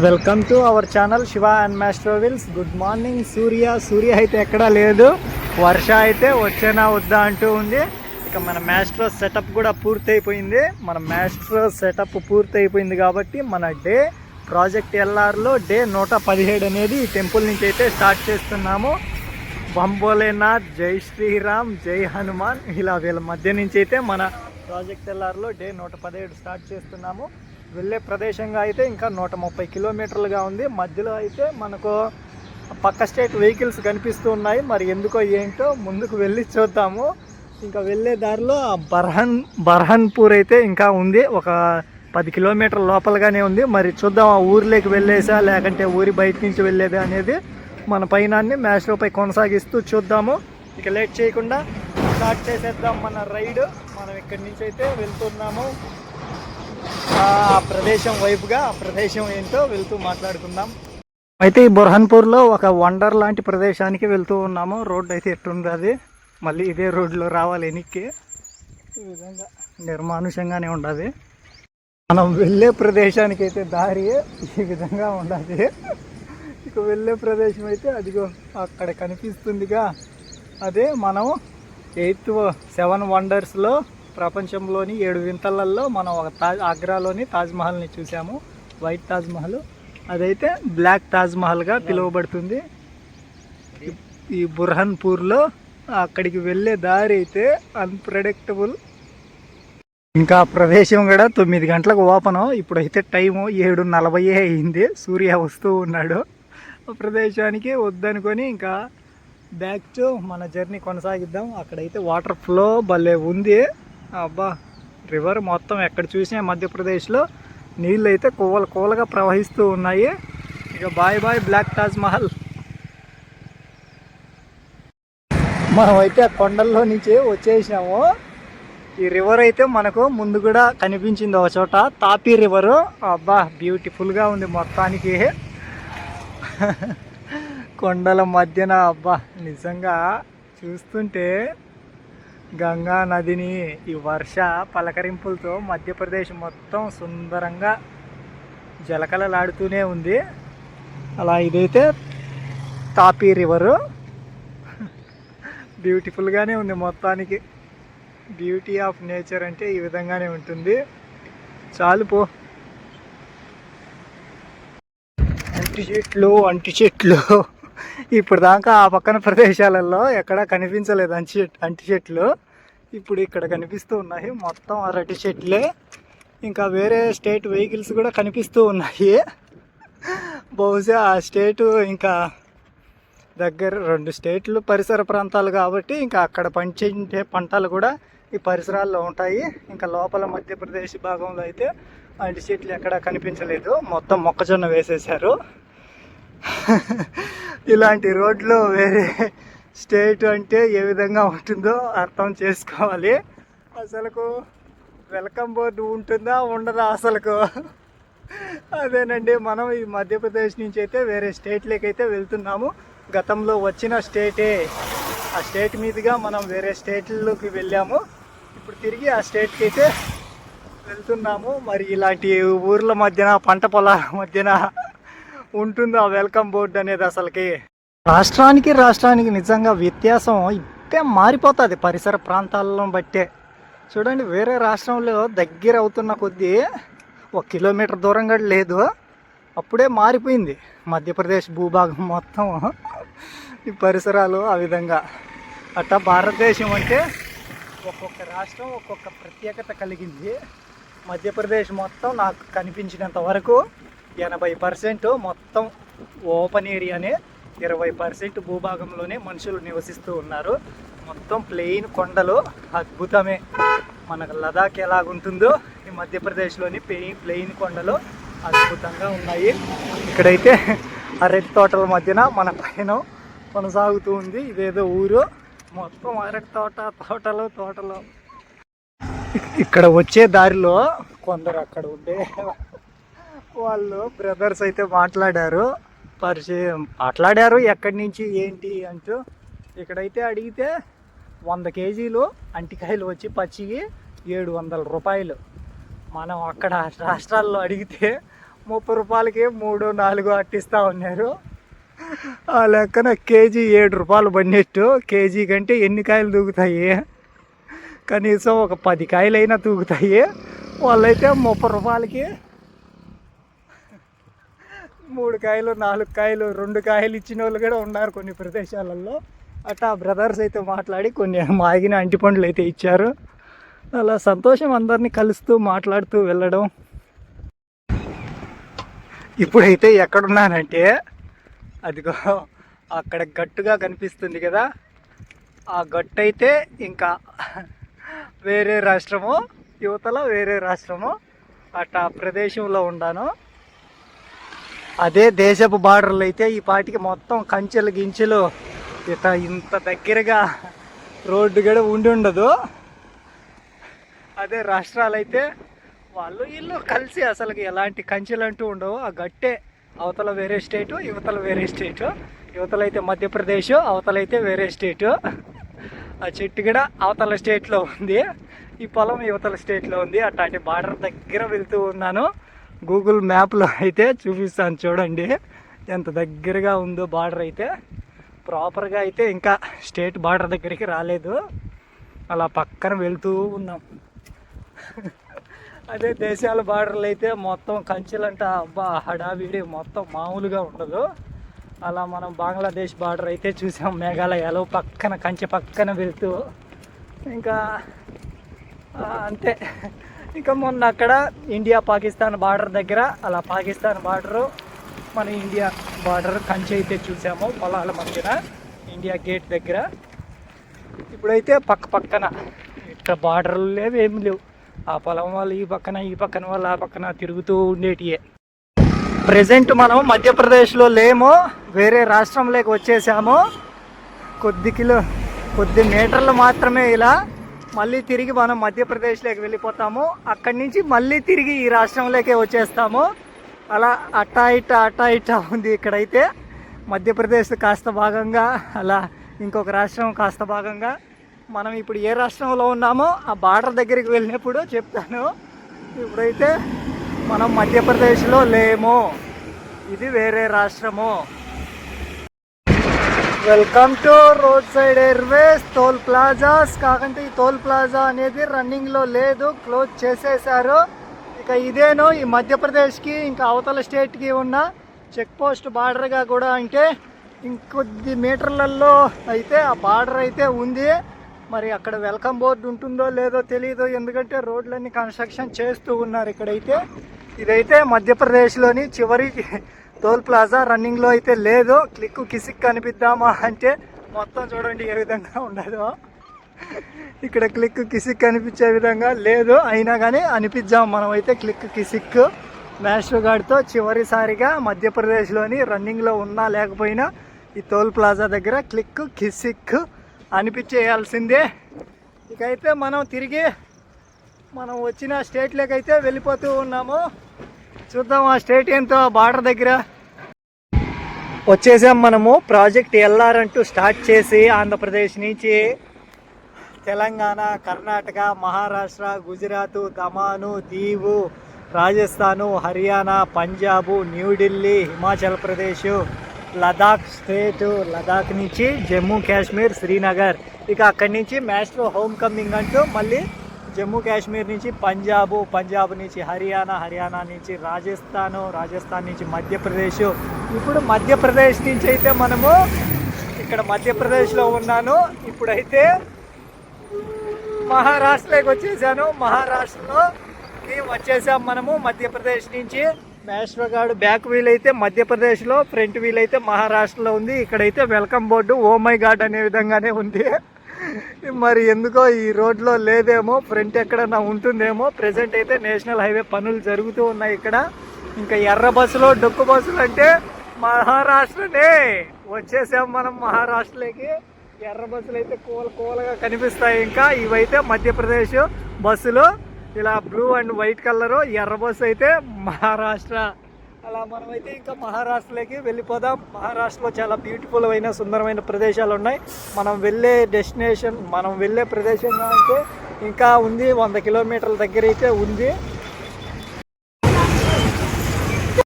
Welcome to our channel Shiva and master wheels. Good morning. Surya అయితే ఎక్కడా లేదు, వర్ష అయితే వచ్చేనా వద్దా అంటూ ఉంది. ఇక మన మాస్టర్ సెటప్ కూడా పూర్తయిపోయింది. మన మాస్టర్ సెటప్ పూర్తయిపోయింది కాబట్టి మన డే ప్రాజెక్ట్ ఎల్ఆర్లో డే 117 అనేది ఈ టెంపుల్ నుంచి అయితే స్టార్ట్ చేస్తున్నాము. బంబోలేనాథ్, జై శ్రీరామ్, జై హనుమాన్, ఇలా వీళ్ళ మధ్య నుంచి అయితే మన ప్రాజెక్ట్ ఎల్ఆర్లో డే 117 స్టార్ట్ చేస్తున్నాము. వెళ్ళే ప్రదేశంగా అయితే ఇంకా 130 కిలోమీటర్లుగా ఉంది. మధ్యలో అయితే మనకు పక్క స్టేట్ వెహికల్స్ కనిపిస్తూ ఉన్నాయి. మరి ఎందుకో ఏంటో ముందుకు వెళ్ళి చూద్దాము. ఇంకా వెళ్ళే దారిలో బర్హన్పూర్ అయితే ఇంకా ఉంది, ఒక 10 కిలోమీటర్ల లోపలగానే ఉంది. మరి చూద్దాం ఆ ఊరిలోకి వెళ్ళేసా లేకంటే ఊరి బయట నుంచి వెళ్ళేది అనేది మన పైనాన్ని మ్యాచ్లోపై కొనసాగిస్తూ చూద్దాము. ఇక లేట్ చేయకుండా స్టార్ట్ చేసేద్దాం మన రైడ్. మనం ఇక్కడి నుంచి అయితే వెళ్తున్నాము ఆ ప్రదేశం వైపుగా. ఆ ప్రదేశం ఏంటో వెళ్తూ మాట్లాడుకుందాం. అయితే ఈ బుర్హాన్పూర్లో ఒక వండర్ లాంటి ప్రదేశానికి వెళ్తూ ఉన్నాము. రోడ్డు అయితే ఎట్టుంది, అది మళ్ళీ ఇదే రోడ్లో రావాలి వెనక్కి. ఈ విధంగా నిర్మానుషంగానే ఉండదు. మనం వెళ్ళే ప్రదేశానికి అయితే దారి ఈ విధంగా ఉండదు. ఇక వెళ్ళే ప్రదేశం అయితే అదిగో అక్కడ కనిపిస్తుందిగా, అదే మనం 7 వండర్స్లో ప్రపంచంలోని 7 వింతలలో మనం ఒక ఆగ్రాలోని తాజ్మహల్ని చూసాము, వైట్ తాజ్మహల్. అదైతే బ్లాక్ తాజ్మహల్గా పిలువబడుతుంది. ఈ బుర్హాన్పూర్లో అక్కడికి వెళ్ళే దారి అయితే అన్ప్రెడిక్టబుల్. ఇంకా ప్రదేశం కూడా 9 గంటలకు ఓపెను. ఇప్పుడైతే టైము 7:40 అయింది. సూర్య వస్తూ ఉన్నాడు. ప్రదేశానికి వద్దనుకొని ఇంకా బ్యాక్ టు మన జర్నీ కొనసాగిద్దాం. అక్కడైతే వాటర్ ఫ్లో భలే ఉంది. అబ్బా, రివర్ మొత్తం ఎక్కడ చూసినా మధ్యప్రదేశ్లో నీళ్ళు అయితే కూలగా ప్రవహిస్తూ ఉన్నాయి. ఇక బాయ్ బ్లాక్ తాజ్మహల్. మనమైతే ఆ కొండల్లో నుంచి వచ్చేసినాము. ఈ రివర్ అయితే మనకు ముందు కూడా కనిపించింది ఒక చోట, తాపీ రివరు. అబ్బా, బ్యూటిఫుల్గా ఉంది మొత్తానికి. కొండల మధ్యన అబ్బా, నిజంగా చూస్తుంటే గంగా నదిని ఈ వర్ష పలకరింపులతో మధ్యప్రదేశ్ మొత్తం సుందరంగా జలకలలాడుతూనే ఉంది. అలా ఇదైతే తాపీ రివరు. బ్యూటిఫుల్గానే ఉంది మొత్తానికి. బ్యూటీ ఆఫ్ నేచర్ అంటే ఈ విధంగానే ఉంటుంది. చాలు పో. అంటి చెట్లు ఇప్పుడు దాకా ఆ పక్కన ప్రదేశాలలో ఎక్కడా కనిపించలేదు అంటి చెట్లు. ఇప్పుడు ఇక్కడ కనిపిస్తూ ఉన్నాయి. మొత్తం అరటి చెట్లే. ఇంకా వేరే స్టేట్ వెహికల్స్ కూడా కనిపిస్తూ ఉన్నాయి. బహుశా ఆ స్టేటు ఇంకా దగ్గర 2 స్టేట్లు పరిసర ప్రాంతాలు కాబట్టి ఇంకా అక్కడ పండించే పంటలు కూడా ఈ పరిసరాల్లో ఉంటాయి. ఇంకా లోపల మధ్యప్రదేశ్ భాగంలో అయితే అంటి చెట్లు ఎక్కడా కనిపించలేదు. మొత్తం మొక్కజొన్న వేసేశారు. ఇలాంటి రోడ్లు వేరే స్టేట్ అంటే ఏ విధంగా ఉంటుందో అర్థం చేసుకోవాలి. అసలుకు వెల్కమ్ బోర్డు ఉంటుందా ఉండదా అసలుకు? అదేనండి, మనం ఈ మధ్యప్రదేశ్ నుంచి అయితే వేరే స్టేట్లోకి అయితే వెళ్తున్నాము. గతంలో వచ్చిన స్టేటే, ఆ స్టేట్ మీదుగా మనం వేరే స్టేట్లోకి వెళ్ళాము. ఇప్పుడు తిరిగి ఆ స్టేట్కి అయితే వెళ్తున్నాము. మరి ఇలాంటి ఊర్ల మధ్యన, పంట పొలాల మధ్యన ఉంటుందా వెల్కమ్ బోర్డు అనేది? అసలుకి రాష్ట్రానికి నిజంగా వ్యత్యాసం ఇట్టే మారిపోతుంది పరిసర ప్రాంతాలను బట్టే. చూడండి, వేరే రాష్ట్రంలో దగ్గర అవుతున్న కొద్దీ 1 కిలోమీటర్ దూరం కూడా లేదు, అప్పుడే మారిపోయింది మధ్యప్రదేశ్ భూభాగం మొత్తం. ఈ పరిసరాలు ఆ విధంగా. అట్టా భారతదేశం అంటే ఒక్కొక్క రాష్ట్రం ఒక్కొక్క ప్రత్యేకత కలిగింది. మధ్యప్రదేశ్ మొత్తం నాకు కనిపించినంత వరకు 80% మొత్తం ఓపెన్ ఏరియానే, 20% భూభాగంలోనే మనుషులు నివసిస్తూ ఉన్నారు. మొత్తం ప్లెయిన్ కొండలు, అద్భుతమే. మనకు లదాఖ్ ఎలాగుంటుందో ఈ మధ్యప్రదేశ్లోని ప్లెయిన్ కొండలు అద్భుతంగా ఉన్నాయి. ఇక్కడైతే అరటి తోటల మధ్యన మన పయనం కొనసాగుతూ ఉంది. ఇదేదో ఊరు, మొత్తం అరటి తోటలు. ఇక్కడ వచ్చే దారిలో కొందరు అక్కడ ఉండే వాళ్ళు బ్రదర్స్ అయితే మాట్లాడారు ఎక్కడి నుంచి ఏంటి అంటూ. ఇక్కడైతే అడిగితే 100 కేజీలు అంటికాయలు వచ్చి పచ్చివి 700 రూపాయలు. మనం అక్కడ రాష్ట్రాల్లో అడిగితే 30 రూపాయలకి 3, 4 అట్టిస్తూ ఉన్నారు. ఆ లెక్కన కేజీ 7 రూపాయలు పడినట్టు. కేజీ కంటే ఎన్ని కాయలు తూగుతాయి? కనీసం ఒక 10 కాయలైనా తూగుతాయి. వాళ్ళైతే 30 రూపాయలకి 3 కాయలు, 4 కాయలు, 2 కాయలు ఇచ్చిన వాళ్ళు కూడా ఉన్నారు కొన్ని ప్రదేశాలలో. అట్టా బ్రదర్స్ అయితే మాట్లాడి కొన్ని మాగిన అంటిపండ్లు అయితే ఇచ్చారు. అలా సంతోషం, అందరినీ కలుస్తూ మాట్లాడుతూ వెళ్ళడం. ఇప్పుడైతే ఎక్కడున్నానంటే అదిగో అక్కడ గట్టుగా కనిపిస్తుంది కదా, ఆ గట్టు అయితే ఇంకా వేరే రాష్ట్రము, యువతల వేరే రాష్ట్రము, అట్టా ప్రదేశంలో ఉన్నాను. అదే దేశపు బార్డర్లు అయితే ఈ పాటికి మొత్తం కంచెలు గించెలు ఇంత దగ్గరగా రోడ్డు కూడా ఉండి ఉండదు. అదే రాష్ట్రాలు అయితే వాళ్ళు వీళ్ళు కలిసి అసలు ఎలాంటి కంచెలు అంటూ ఉండవు. ఆ గట్టే అవతల వేరే స్టేటు, యువతల వేరే స్టేటు. యువతలైతే మధ్యప్రదేశ్, అవతలైతే వేరే స్టేటు. ఆ చెట్టు కూడా అవతల స్టేట్లో ఉంది, ఈ పొలం యువతల స్టేట్లో ఉంది. అట్లాంటి బార్డర్ దగ్గర వెళ్తూ ఉన్నాను. గూగుల్ మ్యాప్లో అయితే చూపిస్తాను చూడండి ఎంత దగ్గరగా ఉందో బార్డర్ అయితే. ప్రాపర్గా అయితే ఇంకా స్టేట్ బార్డర్ దగ్గరికి రాలేదు, అలా పక్కన వెళ్తూ ఉన్నాం. అదే దేశాల బార్డర్లు అయితే మొత్తం కంచెలంట, అబ్బా హడావిడి మొత్తం మామూలుగా ఉండదు. అలా మనం బంగ్లాదేశ్ బార్డర్ అయితే చూసాం, మేఘాలయాలో పక్కన కంచె పక్కన వెళ్తూ. ఇంకా అంతే. ఇంకా మొన్న అక్కడ ఇండియా పాకిస్తాన్ బార్డర్ దగ్గర అలా పాకిస్తాన్ బార్డరు మన ఇండియా బార్డర్ కంచె అయితే చూసాము పొలాల మధ్యన, ఇండియా గేట్ దగ్గర. ఇప్పుడైతే పక్కన ఇట్లా బార్డర్లు లేవు, ఏమి లేవు. ఆ పొలం వాళ్ళు ఈ పక్కన, ఈ పక్కన వాళ్ళు ఆ పక్కన తిరుగుతూ ఉండేటియే. ప్రజెంట్ మనం మధ్యప్రదేశ్లో లేము, వేరే రాష్ట్రంలోకి వచ్చేసాము. కొద్ది మీటర్లు మాత్రమే ఇలా. మళ్ళీ తిరిగి మనం మధ్యప్రదేశ్లోకి వెళ్ళిపోతాము. అక్కడి నుంచి మళ్ళీ తిరిగి ఈ రాష్ట్రంలోకే వచ్చేస్తాము. అలా అట్టా ఇట్టా ఉంది. ఇక్కడైతే మధ్యప్రదేశ్ కాస్త భాగంగా, అలా ఇంకొక రాష్ట్రం కాస్త భాగంగా. మనం ఇప్పుడు ఏ రాష్ట్రంలో ఉన్నామో ఆ బార్డర్ దగ్గరికి వెళ్ళినప్పుడు చెప్తాను. ఇప్పుడైతే మనం మధ్యప్రదేశ్లో లేము, ఇది వేరే రాష్ట్రము. Welcome to roadside airways toll plazas. కాకంటే ఈ టోల్ ప్లాజా అనేది రన్నింగ్లో లేదు, క్లోజ్ చేసేసారు. ఇక ఇదేను ఈ మధ్యప్రదేశ్కి ఇంకా అవతల స్టేట్కి ఉన్న చెక్ పోస్ట్ బార్డర్గా కూడా. అంటే ఇంకొద్ది మీటర్లలో అయితే ఆ బార్డర్ అయితే ఉంది. మరి అక్కడ వెల్కమ్ బోర్డు ఉంటుందో లేదో తెలియదు, ఎందుకంటే రోడ్లన్నీ కన్స్ట్రక్షన్ చేస్తూ ఉన్నారు ఇక్కడైతే. ఇదైతే మధ్యప్రదేశ్లోని చివరి టోల్ ప్లాజా, రన్నింగ్లో అయితే లేదు. క్లిక్ కిసిక్ అనిపిద్దామా అంటే మొత్తం చూడండి ఏ విధంగా ఉండదో. ఇక్కడ క్లిక్ కిసిక్ అనిపించే విధంగా లేదు, అయినా కానీ అనిపిద్దాం మనం అయితే క్లిక్ కిసిక్. మాస్టర్ గార్డ్తో చివరిసారిగా మధ్యప్రదేశ్లోని రన్నింగ్లో ఉన్నా లేకపోయినా ఈ టోల్ ప్లాజా దగ్గర క్లిక్ కిసిక్ అనిపించేయాల్సిందే. ఇకైతే మనం తిరిగి మనం వచ్చిన స్టేట్లోకి అయితే వెళ్ళిపోతూ ఉన్నాము. చూద్దాం ఆ స్టేట్ ఏంటో. బార్డర్ దగ్గర వచ్చేసాం మనము. ప్రాజెక్ట్ ఎల్ఆర్ అంటూ స్టార్ట్ చేసి ఆంధ్రప్రదేశ్ నుంచి తెలంగాణ, కర్ణాటక, మహారాష్ట్ర, గుజరాత్, దమాను, దీవు, రాజస్థాను, హర్యానా, పంజాబు, న్యూఢిల్లీ, హిమాచల్ ప్రదేశ్, లదాఖ్ స్టేట్, లదాఖ్ నుంచి జమ్మూ కాశ్మీర్, శ్రీనగర్. ఇక అక్కడి నుంచి మాస్టర్ హోమ్ కమింగ్ అంటూ మళ్ళీ జమ్మూ కాశ్మీర్ నుంచి పంజాబ్, పంజాబ్ నుంచి హర్యానా, హర్యానా నుంచి రాజస్థాన్ నుంచి మధ్యప్రదేశ్. ఇప్పుడు మధ్యప్రదేశ్ నుంచి అయితే మనము ఇక్కడ మధ్యప్రదేశ్లో ఉన్నాను. ఇప్పుడైతే మహారాష్ట్రలోకి వచ్చేసాను. మహారాష్ట్రలోకి వచ్చేసాం మనము మధ్యప్రదేశ్ నుంచి. మాస్టర్ గార్డ్ బ్యాక్ వీల్ అయితే మధ్యప్రదేశ్లో, ఫ్రంట్ వీల్ అయితే మహారాష్ట్రలో ఉంది. ఇక్కడైతే welcome board oh my god అనే విధంగానే ఉంది. మరి ఎందుకో ఈ రోడ్లో లేదేమో, ఫ్రంట్ ఎక్కడన్నా ఉంటుందేమో. ప్రజెంట్ అయితే నేషనల్ హైవే పనులు జరుగుతూ ఉన్నాయి ఇక్కడ. ఇంకా ఎర్ర బస్సులు, డొక్కు బస్సులు అంటే మహారాష్ట్రనే. వచ్చేసాం మనం మహారాష్ట్రలోకి. ఎర్ర బస్సులు అయితే కూలగా కనిపిస్తాయి. ఇంకా ఇవైతే మధ్యప్రదేశ్ బస్సులు, ఇలా బ్లూ అండ్ వైట్ కలరు. ఎర్ర బస్సు అయితే మహారాష్ట్ర. అలా మనమైతే ఇంకా మహారాష్ట్రలోకి వెళ్ళిపోదాం. మహారాష్ట్రలో చాలా బ్యూటిఫుల్ అయిన సుందరమైన ప్రదేశాలు ఉన్నాయి. మనం వెళ్ళే ప్రదేశం అంటే ఇంకా ఉంది, 100 కిలోమీటర్ల దగ్గర అయితే ఉంది.